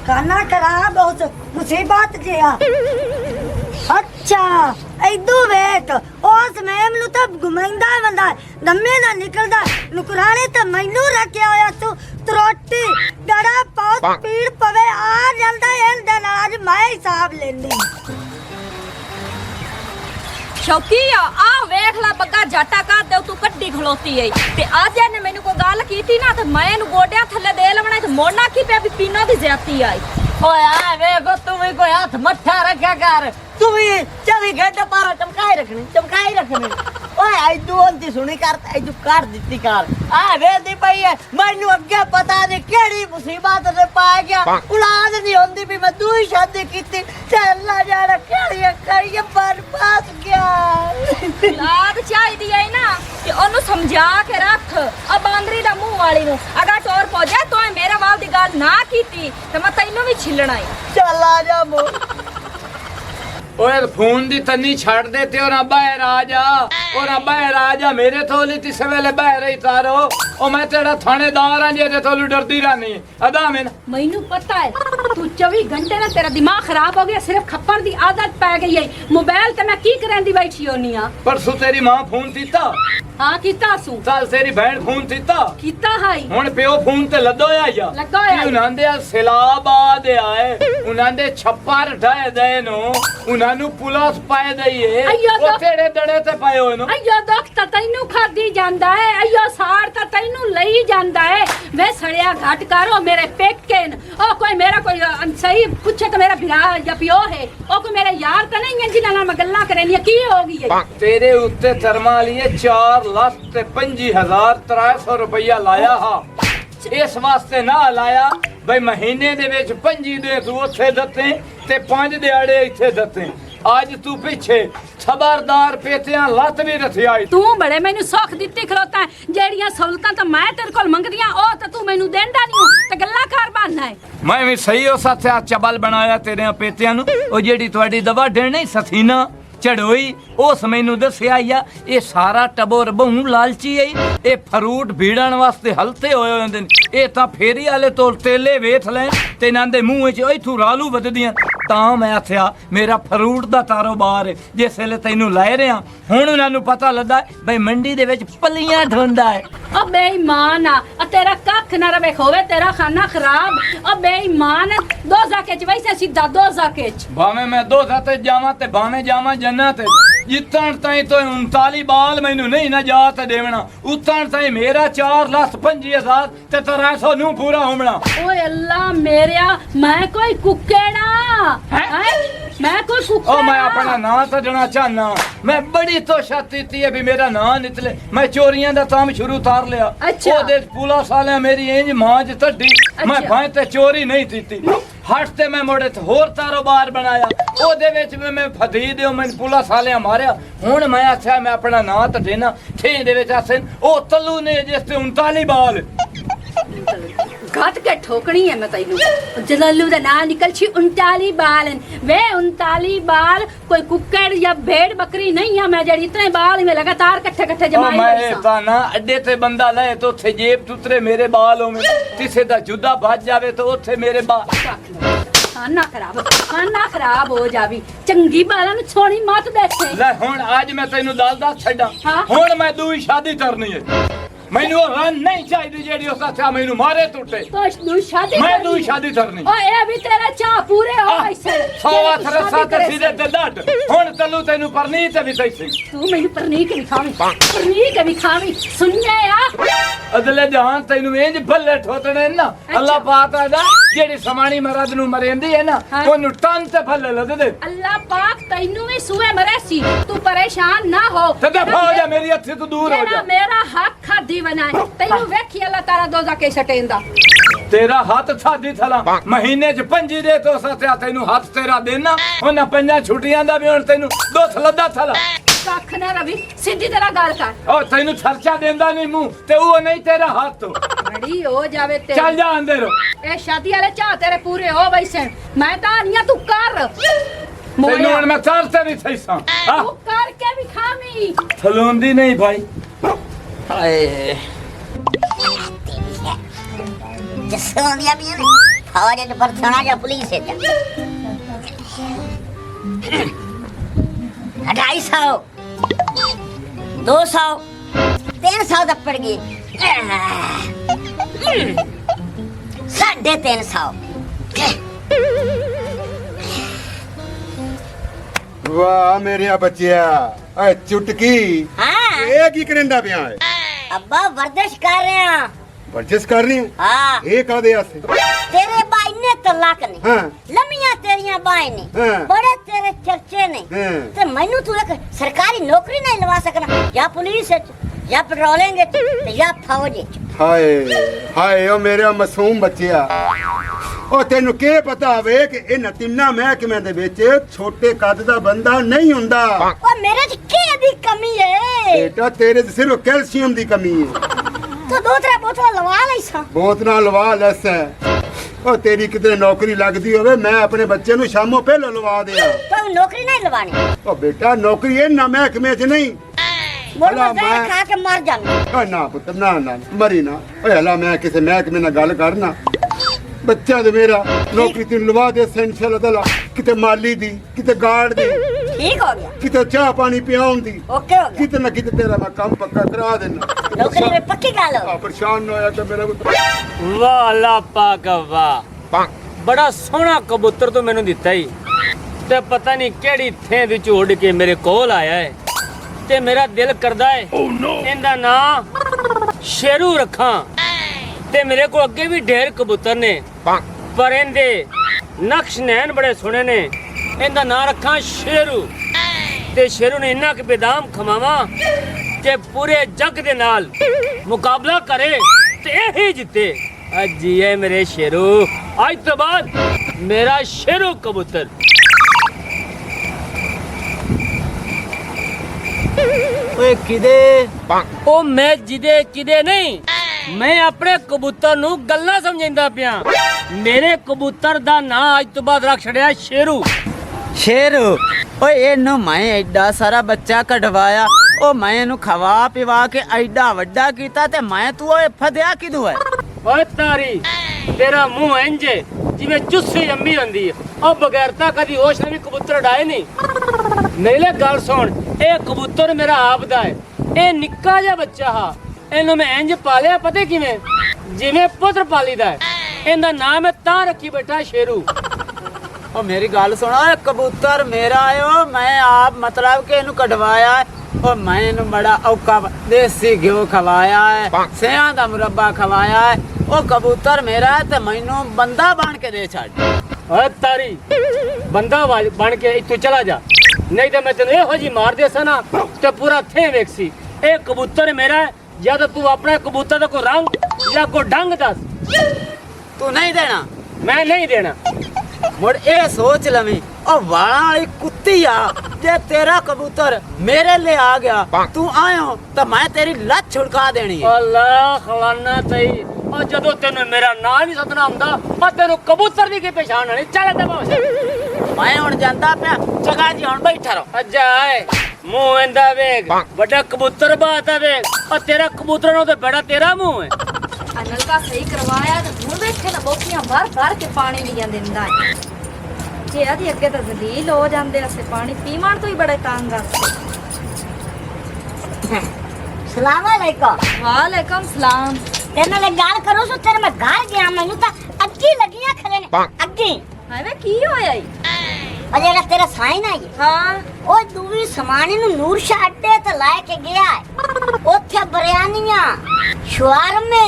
खाना खराब हो मुसीबत जिया। अच्छा इदू वेख उस मैम नु तो घुमाइंदा बंदा दमे ना निकलदा नुकराने तो मैनू रखया होया तू त्रोटी डड़ा बहुत पीड़ पवे आ जल्दा इन दिन आज मैं हिसाब लेनी। शौकी आ वेख ला बग्गा जाटा कर दे तू कड्डी खलोती है ते आज ने मेनू कोई गल कीती ना ते मैं नु गोड्या थल्ले दे लवणे ते मोड़ना की पे भी पीनो दी ज्यादती आई। ओए आ वेखो तू भी कोई हाथ मत्था रखा कर तू भी 24 घंटे पारा चमकाई रखनी। ओए आई तू अंती सुनी कर आई तू कर दित्ती कर आ वेदी पई है मैनू अगे पता नहीं केड़ी मुसीबत ते पा गया औलाद नहीं होंदी भी मैं दूई शादी कीती चलना जाना केड़ी करिए बर्बाद गया। औलाद चाहिदी है ना कि ओनु समझा के रख आ बांदरी दा मुंह वाली नु अगर टोर पो जा तो मेरे वाल दी गल ना कीती ते मैं तैनू भी छिलना है। चल आ जा मो ओए फोन दी तन्नी छड़ दे ते और बाहर आ जा और बाहर आ जा मेरे थोली तिस वेले बाहर ही तारो ओ मैं तेरा थानेदार हां जे थोली डरदी रहनी अदा में मैनू पता है तू 24 घंटे ना तेरा दिमाग खराब हो गया सिर्फ खप्पड़ दी आदत पै गई है मोबाइल ते मैं की करंदी बैठी होनी आ। परसों तेरी मां फोन कीता हां कीता सु चल तेरी बहन फोन कीता हाई हुन पियो फोन ते लदो या उन्हां दे सैलाब आ दे आए उन्हां दे छप्पर ढाए दे नो उन्हां नु पुलिस पाए दईए ओ तेरे दड़े ते पाए हो नो अयो दुख ता तैनू खादी जांदा है अयो सार ता तैनू लई जांदा है वे सड़िया घट करो मेरे पेके ओ कोई मेरा कोई सही पूछे तो मेरा भिरा या पियो है ओ कोई मेरा यार ता नहीं है जिन्हां नाल मैं गल्लां करनी की होगी है तेरे उत्ते थर्मा लिए 4,53,300 रुपया लाया हा इस वास्ते ना लाया भाई महीने दे विच 5 दे तू उत्थे दते ते 5 दिहाड़े इत्थे दते आज तू पीछे खबरदार पेतियां लत भी रथी आई तू बड़े मैनू सुख दित्ती खलोता है जेड़ियां सहूलतां तो मैं तेरे कोल मंगदियां ओ तो तू मैनू देंदा नहीं ते गल्लां कर बनना है। मैं भी सही हो साथिया चबल बनाया तेरे पेतियां नु ओ जेड़ी ਤੁਹਾਡੀ दवा देनी सथीना चढ़ोई उस मैनू दसिया ये सारा टबोर बहु लालची है ये फ्रूट भीड़न वास्ते हलते होए होंदे ये तां फेरी वाले तो तेले वेथ लैन ते इन्हां दे मूंह च इथों रालू वधदियां तां मैं आखिया मेरा फ्रूट दा कारोबार है जिस वेले तैनू लै रहा हुण उन्हां नू पता लगा भाई मंडी दे विच पलियां ढोंदा है। ओ बेईमान आ तेरा कख ना रवे होवे तेरा खाना खराब ओ बेईमान दोज़ा के च वैसे सीधा दोज़ा के च भाਵੇਂ मैं दोज़ा ते जावां ते भाਵੇਂ जावां जन्नत जितन ताई तो 39 बाल मैनू नहीं ना जात देवना उतन ताई मेरा 4,50,000 ते 300 नू पूरा होना। ओए अल्लाह मेरा मैं कोई कुकेड़ा मैं कोई कुकेड़ा ओ मैं अपना नाम सजना चाहना मैं बड़ी तो शाती है भी मेरा नाम निकले मैं चोरियां दा काम शुरू तार लिया ओ दे पुला साले मेरी इंज मांज तड्डी मैं भाई ते चोरी नहीं कीती हट ते मैं मोड़े ते होर कारोबार बनाया ओदे विच मैं फदी दियो मैं पुलिस वाले मारिया हुण मैं आख्या मैं अपना नाम तो देना ठे दे विच आसन ओ तल्लू ने जिस ते 39 बाल घट के ठोकनी है मैं तैनू जलालू दा नाम निकल छी 39 बाल वे 39 बाल कोई कुक्कड़ या भेड़ बकरी नहीं है मैं जड़ी इतने बाल में लगातार इकट्ठे जमाई मैं ता ना अड्डे ते बंदा ले तो थे जेब तुतरे मेरे बाल हो में किसे दा जुदा भज जावे तो ओथे मेरे बाल खाना खराब हो जावी चंगी बालां नु छोड़ी मत देखे ले हुण आज मैं तैनू दस छड्डा हुण मैं दूई शादी करनी है मैनू रन नहीं चाहिए जेडी उस अच्छा मैनू मारे टूटे तो दूई शादी मैं दूई शादी करनी ओ ए भी तेरा चाह पूरे हो ऐसे 100 रसा ते सीधे ते डड हुण तल्लू तैनू परनी ते भी सही तू मैनू परनी के भी खावी सुनने आ अदले जहान तैनू इंज भल्ले ठोतने ना अल्लाह पाक दा जेडी समाणी मरद नु मरेंदी है ना ओनु टन ते भल्ले लद दे अल्लाह पाक तैनू भी सुए मरेसी तू परेशान ना हो ते दफा हो जा मेरी अथी तो दूर हो जा मेरा हक खादी बनाए तैनू वेखी अल्लाह तारा दोजा के सटेंदा तेरा हाथ सादी थला महीने च 5 दे तो सत्या तैनू हाथ तेरा देना ओना 5 छुट्टियां दा भी हुन तैनू दो थलदा थला कख ना रवि सीधी तरह गाल कर ओ तैनू खर्चा देंदा नहीं मुंह ते वो नहीं तेरा हाथ तो बड़ी हो जावे ते चल जा अंदर ए शादी वाले चाह तेरे पूरे हो वैसे मैं तानिया तू कर तैनू हुन मैं करते भी सही सा तू करके भी खामी थलोंदी नहीं भाई हाय जस्सों दिया भी है फौज च परथना या पुलिस च 250 200 300 तक पड़ गई 350 ਵਾਹ ਮੇਰਿਆ ਬੱਚਿਆ ਏ ਚੁਟਕੀ हाँ ਇਹ ਕੀ ਕਰੰਦਾ ਪਿਆ ਹੈ अब्बा वर्जिश कर रहे हैं ਵਰਜਿਸ਼ ਕਰ ਰਹੀ ਹੈ हाँ ਇਹ ਕਾਦੇ ਆਸੇ तेरे बाई ने तलाक ने हाँ। लमिया तेरिया बाई ने हाँ। बड़े तेरे चर्चे ने हाँ। ते मैनू तू एक सरकारी नौकरी नहीं लवा सकना या पुलिस च या पेट्रोलिंग च ते या फौज च ਹਾਏ ਹਾਏ ਓ ਮੇਰਾ ਮਾਸੂਮ ਬੱਚਿਆ ਉਹ ਤੈਨੂੰ ਕੀ ਪਤਾ ਵੇ ਕਿ ਇਹਨਾਂ ਤਿੰਨਾਂ ਮਹਿਕਮਿਆਂ ਦੇ ਵਿੱਚ ਛੋਟੇ ਕੱਦ ਦਾ ਬੰਦਾ ਨਹੀਂ ਹੁੰਦਾ ओ मेरे च के दी कमी है ਬੇਟਾ ਤੇਰੇ 'ਚ ਸਿਰਫ ਕੈਲਸ਼ੀਅਮ ਦੀ ਕਮੀ ਹੈ तो दो त्रै बोतल लवा लईसा ਬੋਤਲਾਂ ਲਵਾ ਲੈਸਾ ਉਹ ਤੇਰੀ ਕਿਤੇ ਨੌਕਰੀ ਲੱਗਦੀ ਹੋਵੇ ਮੈਂ ਆਪਣੇ ਬੱਚੇ ਨੂੰ ਸ਼ਾਮੋਂ ਪਹਿਲਾਂ ਲਵਾ ਦਿਆਂ तो नौकरी नहीं लवानी ਉਹ ਬੇਟਾ ਨੌਕਰੀ ਇਹਨਾਂ ਮਹਿਕਮੇ 'ਚ ਨਹੀਂ मोर भला मर मैं- खा के मर जाना ਓ ਨਾ ਪੁੱਤ ਨਾ ਨਾ ਮਰੀ ਨਾ ਓਏ ਹਲਾ ਮੈਂ ਕਿਸੇ ਮਹਿਕਮੇ ਨਾਲ ਗੱਲ ਕਰਨਾ ਬੱਚਾ ਤੇ ਮੇਰਾ ਨੌਕਰੀ ਤੈਨੂੰ ਲਵਾ ਦੇ ਸੈਂਸ਼ਲ ਅਦਲਾ ਕਿਤੇ ਮਾਲੀ ਦੀ ਕਿਤੇ ਗਾਰਡ ਦੀ ठीक हो गया ਕਿਤੇ ਚਾਹ ਪਾਣੀ ਪਿਆਉਣ ਦੀ ओके हो गया ਕਿਤੇ ਨਾ ਕਿਤੇ ਤੇਰਾ ਮੈਂ ਕੰਮ ਪੱਕਾ ਕਰਾ ਦੇਣਾ नौकरी में पक्की गल हो ਆ ਪਰੇਸ਼ਾਨ ਨਾ ਹੋਇਆ ਤਾਂ ਮੇਰਾ ਵਾਹ ਅੱਲਾ ਪਾਕ ਵਾਹ ਬੜਾ ਸੋਹਣਾ ਕਬੂਤਰ ਤੂੰ ਮੈਨੂੰ ਦਿੱਤਾ ਹੀ ਤੇ ਪਤਾ ਨਹੀਂ ਕਿਹੜੀ ਥਾਂ ਵਿੱਚ ਉੱਡ ਕੇ ਮੇਰੇ ਕੋਲ ਆਇਆ ਹੈ ਤੇ ਮੇਰਾ ਦਿਲ ਕਰਦਾ ਹੈ ਇਹਦਾ ਨਾਂ ਸ਼ੇਰੂ ਰੱਖਾਂ ਤੇ ਮੇਰੇ ਕੋਲ ਅੱਗੇ ਵੀ ਢੇਰ ਕਬੂਤਰ ਨੇ ਪਰ ਇਹਦੇ ਨਕਸ਼ ਨੈਣ ਬੜੇ ਸੋਹਣੇ ਨੇ ਇਹਦਾ ਨਾਂ ਰੱਖਾਂ ਸ਼ੇਰੂ ਤੇ ਸ਼ੇਰੂ ਨੇ ਇੰਨਾ ਕਿ ਬਦਾਮ ਖਵਾਵਾਂ ਕਿ ਪੂਰੇ ਜੱਗ ਦੇ ਨਾਲ ਮੁਕਾਬਲਾ ਕਰੇ ਤੇ ਇਹੀ ਜਿੱਤੇ ਅੱਜ ਜੀ ਹੈ ਮੇਰੇ ਸ਼ੇਰੂ ਅੱਜ ਤੋਂ ਬਾਅਦ ਮੇਰਾ ਸ਼ੇਰੂ ਕਬੂਤਰ ਓਏ ਕਿਦੇ ਉਹ ਮੈਂ ਜਿਹਦੇ ਕਿਦੇ ਨਹੀਂ ਮੈਂ ਆਪਣੇ ਕਬੂਤਰ ਨੂੰ ਗੱਲਾਂ ਸਮਝਾਉਂਦਾ ਪਿਆ ਮੇਰੇ ਕਬੂਤਰ ਦਾ ਨਾਂ ਅੱਜ ਤੋਂ ਬਾਅਦ ਰੱਖ ਛੜਿਆ ਸ਼ੇਰੂ ਸ਼ੇਰ ਓਏ ਇਹਨੂੰ ਮੈਂ ਐਡਾ ਸਾਰਾ ਬੱਚਾ ਕਢਵਾਇਆ ਉਹ ਮੈਂ ਇਹਨੂੰ ਖਵਾ ਪਿਵਾ ਕੇ ਐਡਾ ਵੱਡਾ ਕੀਤਾ ਤੇ ਮੈਂ ਤੂੰ ਓਏ ਫਦਿਆ ਕਿਦੋਂ ਹੈ ਓਏ ਤਾਰੀ ਤੇਰਾ ਮੂੰਹ ਇੰਜ ਏ ਜਿਵੇਂ ਚੁੱਸੀ ਅੰਮੀ ਹੁੰਦੀ ਹੈ ਉਹ ਬਗੈਰਤਾ ਕਦੀ ਹੋਸ਼ ਨੇ ਵੀ ਕਬੂਤਰ ਡਾਏ ਨਹੀਂ ਨਹੀਂ ਲੈ ਗੱਲ ਸੁਣ ਇਹ ਕਬੂਤਰ ਮੇਰਾ ਆਪ ਦਾ ਹੈ ਇਹ ਨਿੱਕਾ ਜਿਹਾ ਬੱਚਾ ਹਾ ਇਹਨੂੰ ਮੈਂ ਇੰਜ ਪਾਲਿਆ ਪਤਾ ਕਿਵੇਂ ਜਿਵੇਂ ਪੁੱਤਰ ਪਾਲੀਦਾ ਹੈ ਇਹਦਾ ਨਾਮ ਮੈਂ ਤਾਂ ਰੱਖੀ ਬੈਠਾ ਸ਼ੇਰੂ ਉਹ ਮੇਰੀ ਗੱਲ ਸੁਣ ਓਏ ਕਬੂਤਰ ਮੇਰਾ ਆਇਓ ਮੈਂ ਆਪ ਮਤਲਬ ਕਿ ਇਹਨੂੰ ਕਢਵਾਇਆ ਹੈ। ਉਹ ਮੈਂ ਇਹਨੂੰ ਬੜਾ ਔਕਾ ਦੇਸੀ ਘਿਓ ਖਵਾਇਆ ਹੈ ਸਿਆਂ ਦਾ ਮੁਰੱਬਾ ਖਵਾਇਆ ਹੈ ਉਹ ਕਬੂਤਰ ਮੇਰਾ ਹੈ ਤੇ ਮੈਨੂੰ ਬੰਦਾ ਬਣ ਕੇ ਦੇ ਛੱਡ ਓਏ ਤਾਰੀ ਬੰਦਾ ਬਣ ਕੇ ਇੱਥੋਂ ਚਲਾ ਜਾ ਨਹੀਂ ਤਾਂ ਮੈਂ ਤੈਨੂੰ ਇਹੋ ਜੀ ਮਾਰ ਦੇ ਸਨਾ ਤੇ ਪੂਰਾ ਥੇ ਵੇਖਸੀ ਇਹ ਕਬੂਤਰ ਮੇਰਾ ਹੈ ਜਾਂ ਤਾਂ ਤੂੰ ਆਪਣੇ ਕਬੂਤਰ ਦਾ ਕੋਈ ਰੰਗ ਜਾਂ ਕੋਈ ਢੰਗ ਦੱਸ ਤੂੰ ਨਹੀਂ ਦੇਣਾ ਮੈਂ ਨਹੀਂ ਦੇਣਾ ਮੁੜ ਇਹ ਸੋਚ ਲਵੀਂ ਉਹ ਵਾਲਾਂ ਵਾਲੀ ਕੁੱਤੀ ਆ ਜੇ ਤੇਰਾ ਕਬੂਤਰ ਮੇਰੇ ਲਈ ਆ ਗਿਆ ਤੂੰ ਆਇਓ ਤਾਂ ਮੈਂ ਤੇਰੀ ਲੱਤ ਛੁੜਕਾ ਦੇਣੀ ਹੈ ਅੱਲਾ ਖਵਾਨਾ ਤਈ ਉਹ ਜਦੋਂ ਤੈਨੂੰ ਮੇਰਾ ਨਾਂ ਨਹੀਂ ਸਦਨਾ ਹੁੰਦਾ ਉਹ ਤੈਨੂੰ ਕਬੂਤਰ ਦੀ ਕੀ ਪਛਾਣ ਨਹੀਂ ਚੱਲ ਤੇ ਮੈਂ ਹੁਣ ਜਾਂਦਾ ਪਿਆ ਜਗਾ ਜੀ ਹੁਣ ਬੈਠਾ ਰਹੋ ਅੱਜਾ ਏ ਮੂੰਹ ਇੰਦਾ ਵੇਖ ਵੱਡਾ ਕਬੂਤਰ ਬਾਤਾ ਵੇਖ ਉਹ ਤੇਰਾ ਕਬੂਤਰ ਨੂੰ ਤੇ ਬੜਾ ਤੇਰਾ ਮੂੰਹ ਹੈ ਨਲਕਾ ਸਹੀ ਕਰਵਾਇਆ ਤੇ ਹੁਣ ਵੇਖੇ ਨਾ ਬੋਕੀਆਂ ਭਰ ਕੇ ਪਾਣੀ ਲੀਆਂ ਦਿੰਦਾ ਹੈ ਜੇ ਆਦੀ ਅੱਗੇ ਤਾਂ ਜ਼ਲੀਲ ਹੋ ਜਾਂਦੇ ਅਸੇ ਪਾਣੀ ਪੀਵਣ ਤੋਂ ਹੀ ਬੜੇ ਤੰਗ ਆ सलाम अलैकुम ਵਾਲੇਕਮ ਸਲਾਮ तेरे नाल एक गल करो सो तेरे मैं घर गया मैनू ता अग्गी लगियां खरे ने अग्गी ਐਵੇਂ ਕੀ ਹੋਇਆ ਈ और जेड़ा तेरा साइन है ਹਾਂ ओ दूवी समानी नु नूर शाह अड्डे ते लाए के गया है ओथे बरियानियां शवारमे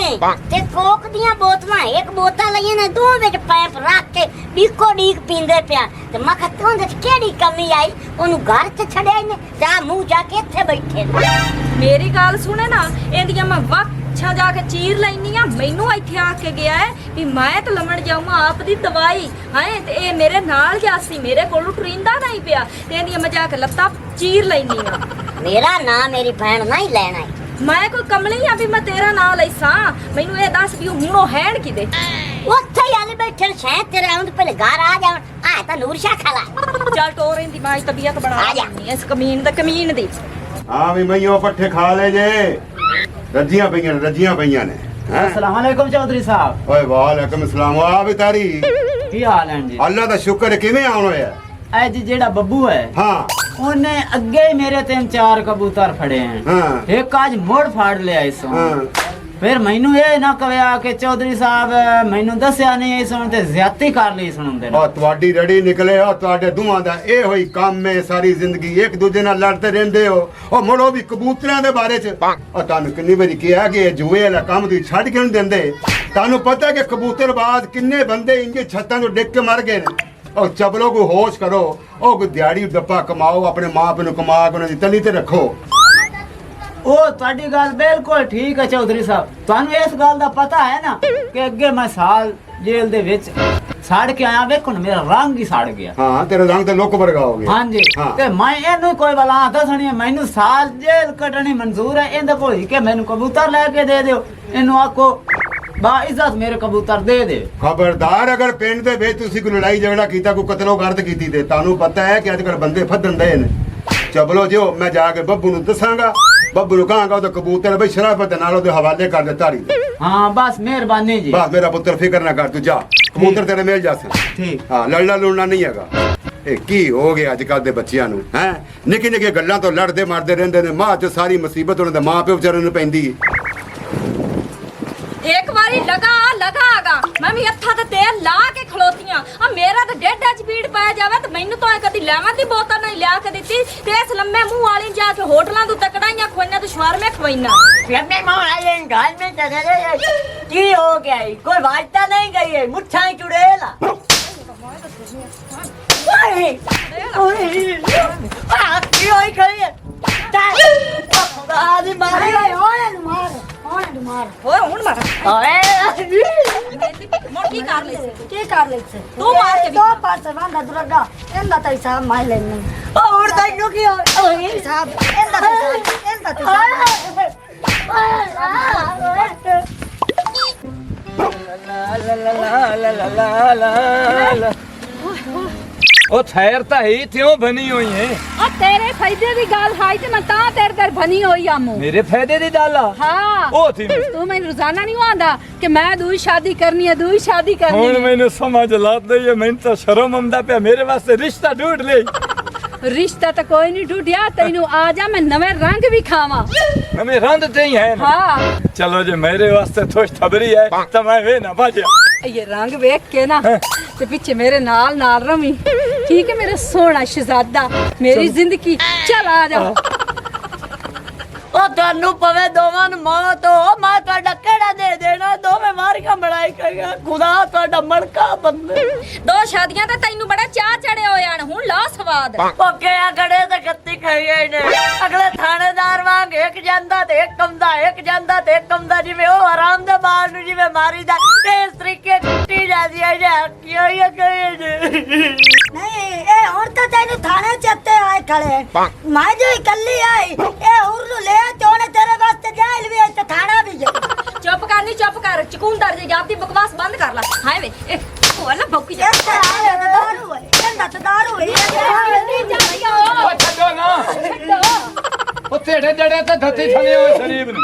ते कोक दियां बोतलां एक बोतल लईए ने दो विच पैप रख के डीको डीक पींदे पिया ते मैं कहता हूं केड़ी कमी आई ओनु घर ते छड़िया ने जा मुंह जाके इथे बैठे ने ਮੇਰੀ ਗੱਲ ਸੁਣੇ ਨਾ ਇਹਦੀਆਂ ਮੈਂ ਵੱਛਾ ਜਾ ਕੇ ਚੀਰ ਲੈਣੀ ਆ ਮੈਨੂੰ ਇੱਥੇ ਆ ਕੇ ਗਿਆ ਹੈ ਵੀ ਮੈਂ ਤਾਂ ਲੰਮਣ ਜਾਵਾਂ ਆਪ ਦੀ ਦਵਾਈ ਹੈ ਤੇ ਇਹ ਮੇਰੇ ਨਾਲ ਜਾਸੀ ਮੇਰੇ ਕੋਲੋਂ ਟਰਿੰਦਾ ਨਹੀਂ ਪਿਆ ਤੇ ਇਹਦੀਆਂ ਮੈਂ ਜਾ ਕੇ ਲੱਤਾਂ ਚੀਰ ਲੈਣੀ ਆ मेरा नाम मेरी बहन नहीं लेना है ਮੈਂ ਕੋਈ ਕਮਲੀ ਆ ਵੀ ਮੈਂ ਤੇਰਾ ਨਾਂ ਲੈਸਾਂ ਮੈਨੂੰ ਇਹ ਦੱਸ ਵੀ ਹੁਣ ਉਹ ਹੈਣ ਕਿਦੇ ਉੱਥੇ ਹੀ ਆਲੇ ਬੈਠੇ ਸ਼ਾਇਦ ਤੇਰੇ ਆਉਣ ਤੋਂ ਪਹਿਲੇ ਘਰ ਆ ਜਾਣ ਆ ਤਾਂ ਨੂਰ ਸ਼ਾਹ ਖਲਾ ਚੱਲ ਟੋਰ ਇਹਦੀ ਮਾਂ ਤਬੀਅਤ ਬਣਾ ਆ ਜਾ। ਲੈਣੀ ਇਸ ਕਮੀਨ ਦੀ ਹਾਂ ਵੀ ਮਈਓ ਪੱਠੇ ਖਾ ਲੈ ਜੇ ਰੱਜੀਆਂ ਪਈਆਂ ਨੇ ਹੈਂ? अस्सलाम वालेकुम चौधरी साहब ਓਏ ਵਾਲੇਕਮ ਸਲਾਮ ਆ ਵੀ ਤਾਰੀ ਕੀ ਹਾਲ ਹੈ ਜੀ ਅੱਲਾ ਦਾ ਸ਼ੁਕਰ ਹੈ, ਕਿਵੇਂ ਆਉਣ ਹੋਇਆ? ਇਹ ਜੀ ਜਿਹੜਾ ਬੱਬੂ ਹੈ ਹਾਂ ਉਹਨੇ ਅੱਗੇ ਹੀ ਮੇਰੇ 3-4 ਕਬੂਤਰ ਫੜੇ ਹਨ ਹਾਂ ਇੱਕ ਅੱਜ ਮੋੜ ਫਾੜ ਲਿਆ ਇਸ ਹਾਂ ਫਿਰ ਮੈਨੂੰ ਇਹ ਨਾ ਕਵਿਆ ਕਿ ਚੌਧਰੀ ਸਾਹਿਬ ਮੈਨੂੰ ਦੱਸਿਆ ਨਹੀਂ ਇਸ ਤੇ ਜ਼ਿਆਦਤੀ ਕਰ ਲਈ ਸੁਣਦੇ ਨੇ ਉਹ ਤੁਹਾਡੀ ਰੜੀ ਨਿਕਲੇ ਉਹ ਤੁਹਾਡੇ ਦੋਵਾਂ ਦਾ ਇਹ ਹੋਈ ਕੰਮ ਹੈ ਸਾਰੀ ਜ਼ਿੰਦਗੀ ਇੱਕ ਦੂਜੇ ਨਾਲ ਲੜਦੇ ਰਹਿੰਦੇ ਹੋ ਉਹ ਮੁੜੋ ਵੀ ਕਬੂਤਰਾਂ ਦੇ ਬਾਰੇ ਚ ਉਹ ਤੁਹਾਨੂੰ ਕਿੰਨੀ ਵਾਰੀ ਕਿਹਾ ਕਿ ਇਹ ਜੂਏ ਵਾਲਾ ਕੰਮ ਤੁਸੀਂ ਛੱਡ ਕਿਉਂ ਨਹੀਂ ਦਿੰਦੇ? ਤੁਹਾਨੂੰ ਪਤਾ ਕਿ ਕਬੂਤਰਬਾਜ਼ ਕਿੰਨੇ ਬੰਦੇ ਇੰਨੇ ਛੱਤਾਂ ਤੋਂ ਡਿੱਗ ਕੇ ਮਰ ਗਏ ਨੇ। ਉਹ ਚਬਲੋ ਕੋਈ ਹੋਸ਼ ਕਰੋ, ਉਹ ਕੋਈ ਦਿਹਾੜੀ ਦੱਪਾ ਕਮਾਓ, ਆਪਣੇ ਮਾਂ ਪਿਓ ਨੂੰ ਕਮਾ ਕੇ ਉਹਨਾਂ ਦੀ ਤਲੀ ਤੇ ਰੱਖੋ। ਉਹ ਤੁਹਾਡੀ ਗੱਲ ਬਿਲਕੁਲ ਠੀਕ ਹੈ ਚੌਧਰੀ ਸਾਹਿਬ ਤੁਹਾਨੂੰ ਇਸ ਗੱਲ ਦਾ ਪਤਾ ਹੈ ਨਾ ਕਿ ਅੱਗੇ ਮੈਂ ਸਾਲ ਜੇਲ੍ਹ ਦੇ ਵਿੱਚ ਸੜ ਕੇ ਆਇਆ ਵੇਖੋ ਨਾ ਮੇਰਾ ਰੰਗ ਹੀ ਸੜ ਗਿਆ ਹਾਂ ਤੇਰਾ ਰੰਗ ਤੇ ਲੁੱਕ ਵਰਗਾ ਹੋ ਗਿਆ। ਹਾਂਜੀ ਹਾਂ। ਤੇ ਮੈਂ ਇਹਨੂੰ ਕੋਈ ਬਲਾ ਦੱਸਣੀ ਹੈ, ਮੈਨੂੰ ਸਾਲ ਜੇਲ੍ਹ ਕੱਟਣੀ ਮਨਜ਼ੂਰ ਹੈ ਇਹਦੇ ਕੋਲ ਹੀ ਕਿ ਮੈਨੂੰ ਕਬੂਤਰ ਲੈ ਕੇ ਦੇ ਦਿਓ ਇਹਨੂੰ ਆਖੋ ਬਾ ਇੱਜ਼ਤ ਮੇਰੇ ਕਬੂਤਰ ਦੇ ਦੇ। ਖਬਰਦਾਰ ਅਗਰ ਪਿੰਡ ਦੇ ਵਿੱਚ ਤੁਸੀਂ ਕੋਈ ਲੜਾਈ ਝਗੜਾ ਕੀਤਾ, ਕੋਈ ਕਤਲੋਗਰਦ ਕੀਤੀ ਤੇ ਤੁਹਾਨੂੰ ਪਤਾ ਹੈ ਕਿ ਅੱਜ ਕੱਲ ਬੰਦੇ ਫੱਦਣ ਦੇ ਨੇ। ਚਬਲੋ ਜਿਓ ਮੈਂ ਜਾ ਕੇ ਬੱਬੂ ਨੂੰ ਦੱਸਾਂਗਾ, ਬੱਬੂ ਨੂੰ ਕਹਾਂਗਾ ਉਹਦਾ ਕਬੂਤਰ ਬਈ ਸ਼ਰਾਫਤ ਨਾਲ ਉਹਦੇ ਹਵਾਲੇ ਕਰ ਦੇ ਧਾਰੀ ਦੇ। ਹਾਂ ਬਸ ਮਿਹਰਬਾਨੀ ਜੀ ਬਸ ਮੇਰਾ ਪੁੱਤਰ ਫਿਕਰ ਨਾ ਕਰ, ਤੂੰ ਜਾ ਕਬੂਤਰ ਤੇਰੇ ਮਿਲ ਜਾਸੇ। ਠੀਕ ਹਾਂ ਲੜਨਾ ਲੁੜਨਾ ਨਹੀਂ ਹੈਗਾ। ਇਹ ਕੀ ਹੋ ਗਿਆ ਅੱਜ ਕੱਲ ਦੇ ਬੱਚਿਆਂ ਨੂੰ ਹੈ? ਨਿੱਕੀ ਨਿੱਕੀ ਗੱਲਾਂ ਤੋਂ ਲੜਦੇ ਮਾਰਦੇ ਰਹਿੰਦੇ ਨੇ, ਮਾਂ ਚ ਸਾਰੀ ਮੁਸੀਬਤ ਉਹਨਾਂ ਦੇ ਮਾਂ ਪਿਓ ਵਿਚਾਰਿਆਂ ਨੂੰ ਪੈਂਦੀ ਹੈ। ਇੱਕ ਵਾਰੀ ਲਗਾਗਾ ਮੈਂ ਵੀ ਹੱਥਾਂ ਤੇ ਤੇਲ ਲਾ ਕੇ ਖਲੋਤੀਆਂ ਆ ਮੇਰਾ ਤਾਂ ਡੇਢਾ ਚ ਪੀੜ ਪੈ ਜਾਵੇ ਤੇ ਮੈਨੂੰ ਤਾਂ ਕਦੀ ਲੈਵਾਂ ਦੀ ਬੋਤਲ ਨਹੀਂ ਲਿਆ ਕੇ ਦਿੱਤੀ ਤੇ ਇਸ ਲੰਮੇ ਮੂੰਹ ਵਾਲੀ ਜਾ ਕੇ ਹੋਟਲਾਂ ਤੋਂ ਤਕੜਾਈਆਂ ਖਵਾਈਆਂ ਤੇ ਸ਼ਵਾਰਮੇ ਖਵਾਈਆਂ लम्बे मारे घर में चले गए की हो गया है? कोई वाजता नहीं गई है मुठ्ठा ही चुड़ैला ओए ओए की होई खड़ी है आदि मारे ਉਹਨੇ ਨੂੰ ਮਾਰ ਓਏ ਹੁਣ ਮਾਰ ओए ਮੋੜ ਕੀ ਕਰ ਲਈ ਸੀ ਕੀ ਕਰ ਲਈ ਸੀ ਤੂੰ ਮਾਰ ਕੇ ਦੋ ਪਾਸੇ ਵਾਂਦਾ ਦੁਰਗਾ ਇਹਦਾ ਤਾਂ ਹਿਸਾਬ ਮਾਰ ਲੈਣੀ और तैनू की हो ਹਿਸਾਬ ਇਹਦਾ ਤਾਂ ਹਿਸਾਬ ਉਹ ਥੈਰ ਤਾਂ ਹੀ ਤਿਉਂ ਬਣੀ ਹੋਈ ਹੈ। ਆ ਤੇਰੇ ਫਾਇਦੇ ਦੀ ਗੱਲ ਹਾਈ ਤੇ ਮੈਂ ਤਾਂ ਤੇਰੇ ਦਰ ਬਣੀ ਹੋਈ ਆ ਮੂੰ ਮੇਰੇ ਫਾਇਦੇ ਦੀ ਗੱਲ ਆ ਹਾਂ ਉਹ ਥੀ ਤੂੰ ਮੈਨੂੰ ਰੋਜ਼ਾਨਾ ਨਹੀਂ ਆਂਦਾ ਕਿ ਮੈਂ ਦੂਈ ਸ਼ਾਦੀ ਕਰਨੀ ਹੈ ਦੂਈ ਸ਼ਾਦੀ ਕਰਨੀ ਹੁਣ ਹੈ ਮੈਨੂੰ ਸਮਝ ਲੱਗਦਾ ਹੈ, ਮੈਨੂੰ ਤਾਂ ਸ਼ਰਮ ਆਉਂਦਾ ਪਿਆ, ਮੇਰੇ ਵਾਸਤੇ ਰਿਸ਼ਤਾ ਢੂੰਡ ਲਈ। ਰਿਸ਼ਤਾ ਤਾਂ ਕੋਈ ਨਹੀਂ ਢੂੰਡਿਆ ਤੈਨੂੰ ਆ ਜਾ ਮੈਂ ਨਵੇਂ ਰੰਗ ਵੀ ਖਾਵਾਂ ਨਵੇਂ ਰੰਗ ਤੇ ਹੀ ਹੈ ਨਾ। ਹਾਂ ਚਲੋ ਜੇ ਮੇਰੇ ਵਾਸਤੇ ਥੋੜੀ ਖਬਰੀ ਹੈ ਤਾਂ ਮੈਂ ਵੇ ਨਾ ਬਾਜਿਆ। ਇਹ ਰੰਗ ਵੇਖ ਕੇ ਨਾ ਤੇ ਪਿੱਛੇ ਮੇਰੇ ਨਾਲ ਰਵੀ ਠੀਕ ਹੈ ਮੇਰਾ ਸੋਹਣਾ ਸ਼ਹਿਜ਼ਾਦਾ ਮੇਰੀ ਜ਼ਿੰਦਗੀ ਚਲ ਆ ਜਾ ਉਹ ਤੁਹਾਨੂੰ ਪਵੇ ਦੋਵਾਂ ਨੂੰ ਮੌਤ ਹੋ ਮੈਂ ਤੁਹਾਡਾ ਕਿਹੜਾ ਦੇ ਦੇਣਾ ਦੋਵੇਂ ਮਾਰੀਆਂ ਬੜਾਈ ਕਰੀਆਂ ਖੁਦਾ ਤੁਹਾਡਾ ਮੜਕਾ ਬੰਦੇ ਦੋ ਸ਼ਾਦੀਆਂ ਤਾਂ ਤੈਨੂੰ ਬੜਾ ਚਾਹ ਚੜੇ ਹੋਏ ਹਨ ਹੁਣ ਲਾ ਸਵਾਦ ਪੱਕੇ ਆ ਗੜੇ ਤੇ ਗੱਤੀ ਖਾਈਏ ਨੇ ਅਗਲੇ ਥਾਣੇਦਾਰ ਵਾਂਗ ਇੱਕ ਜਾਂਦਾ ਤੇ ਇੱਕ ਕੰਦਾ ਇੱਕ ਜਾਂਦਾ ਤੇ ਇੱਕ ਕੰਦਾ ਜਿਵੇਂ ਉਹ ਆਰਾਮ ਦੇ ਬਾਹਰ ਨੂੰ ਜਿਵੇਂ ਮਾਰੀਦਾ ਤੇ ਇਸ ਤਰੀਕੇ ਟੁੱਟੀ ਜਾਂਦੀ ਹੈ ਜਾਂ ਕਿਉਂ ਇਹ ਕਹੇ ਜੇ ਨਹੀਂ ਇਹ ਹੁਣ ਤਾਂ ਤੈਨੂੰ ਥਾਣੇ ਚੱਤੇ ਆਏ ਖੜੇ ਮੈਂ ਜੋ ਇਕੱਲੀ ਆਈ ਇਹ ਹੋਰ ਨੂੰ ਲੈ ਤੇ ਉਹਨੇ ਤੇਰੇ ਵਾਸਤੇ ਜੇਲ੍ਹ ਵੀ ਆਈ ਤੇ ਥਾਣਾ ਵੀ ਜਾ ਚੁੱਪ ਕਰ ਚਕੂੰਦਰ ਜੇ ਆਪਦੀ ਬਕਵਾਸ ਬੰਦ ਕਰ ਲੈ ਹਾਏ ਵੇ ਇਹ ਉਹ ਨਾ ਭੌਕੀ ਜਾ ਇਹ ਤਾਂ ਦਾਰੂ ਹੈ ਇਹਦਾ ਤਾਂ ਦਾਰੂ ਹੈ ਉਹ ਛੱਡੋ ਨਾ, ਉਹ ਤੇੜੇ ਜੜੇ ਤੇ ਧੱਤੀ ਥਲੇ ਹੋਏ ਸ਼ਰੀਬ ਨੂੰ।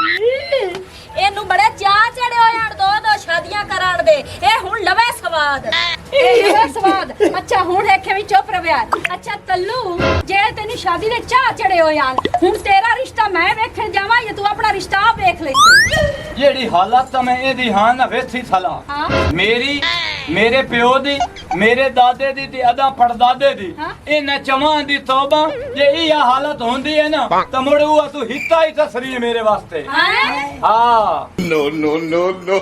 ਇਹਨੂੰ ਬੜੇ ਚਾਹ ਚੜੇ ਹੋਏ ਹਨ ਦੋ ਸ਼ਾਦੀਆਂ ਕਰਾਣ ਦੇ ਇਹ ਹੁਣ ਲਵੇ ਸਵਾਦ ਇਹ ਲਵੇ ਸਵਾਦ ਅੱਛਾ ਹੁਣ ਦੇਖੇ ਵੀ ਚੁੱਪ ਰਵਿਆ ਅੱਛਾ ਤੱਲੂ ਜੇ ਤੈਨੂੰ ਸ਼ਾਦੀ ਦੇ ਚਾਹ ਚੜੇ ਹੋਏ ਹਨ ਹੁਣ ਤੇਰਾ ਰਿਸ਼ਤਾ ਮੈਂ ਵੇਖਣ ਜਾਵਾਂ ਜਾਂ ਤੂੰ ਆਪਣਾ ਰਿਸ਼ਤਾ ਆਪ ਵੇਖ ਲੈ ਜਿਹੜੀ ਹਾਲਤ ਤਾਂ ਮੈਂ ਇਹਦੀ ਹਾਂ ਨਾ ਵੇਖੀ ਥਲਾ ਹਾਂ ਮੇਰੀ ਮੇਰੇ ਪਿਓ ਦੀ ਮੇਰੇ ਦਾਦੇ ਦੀ ਤੇ ਅਦਾ ਪੜਦਾਦੇ ਦੀ ਹਾਂ। ਇਹਨਾਂ ਚਵਾਂ ਦੀ ਤੌਬਾ ਜੇ ਇਹ ਹਾਲਤ ਹੁੰਦੀ ਹੈ ਨਾ ਤਾਂ ਮੁੜ ਉਹ ਤੂੰ ਹਿੱਤਾ ਹੀ ਤਸਰੀ ਮੇਰੇ ਵਾਸਤੇ ਹਾਂ ਹਾਂ No, no, no, no.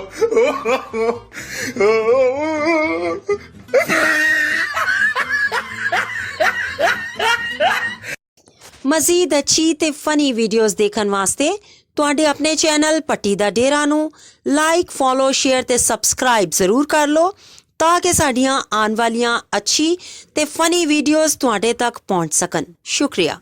ਮਜ਼ੀਦ ਅੱਛੀ ਤੇ ਫਨੀ ਵੀਡੀਓਜ਼ ਦੇਖਣ ਵਾਸਤੇ ਤੁਹਾਡੇ ਆਪਣੇ ਚੈਨਲ ਪੱਟੀ ਦਾ ਡੇਰਾ ਨੂੰ ਲਾਈਕ ਫੋਲੋ ਸ਼ੇਅਰ ਤੇ ਸਬਸਕ੍ਰਾਈਬ ਜ਼ਰੂਰ ਕਰ ਲਓ ਤਾਂ ਕਿ ਸਾਡੀਆਂ ਆਉਣ ਵਾਲੀਆਂ ਅੱਛੀ ਤੇ ਫਨੀ ਵੀਡੀਓਜ਼ ਤੁਹਾਡੇ ਤੱਕ ਪਹੁੰਚ ਸਕਣ। ਸ਼ੁਕਰੀਆ।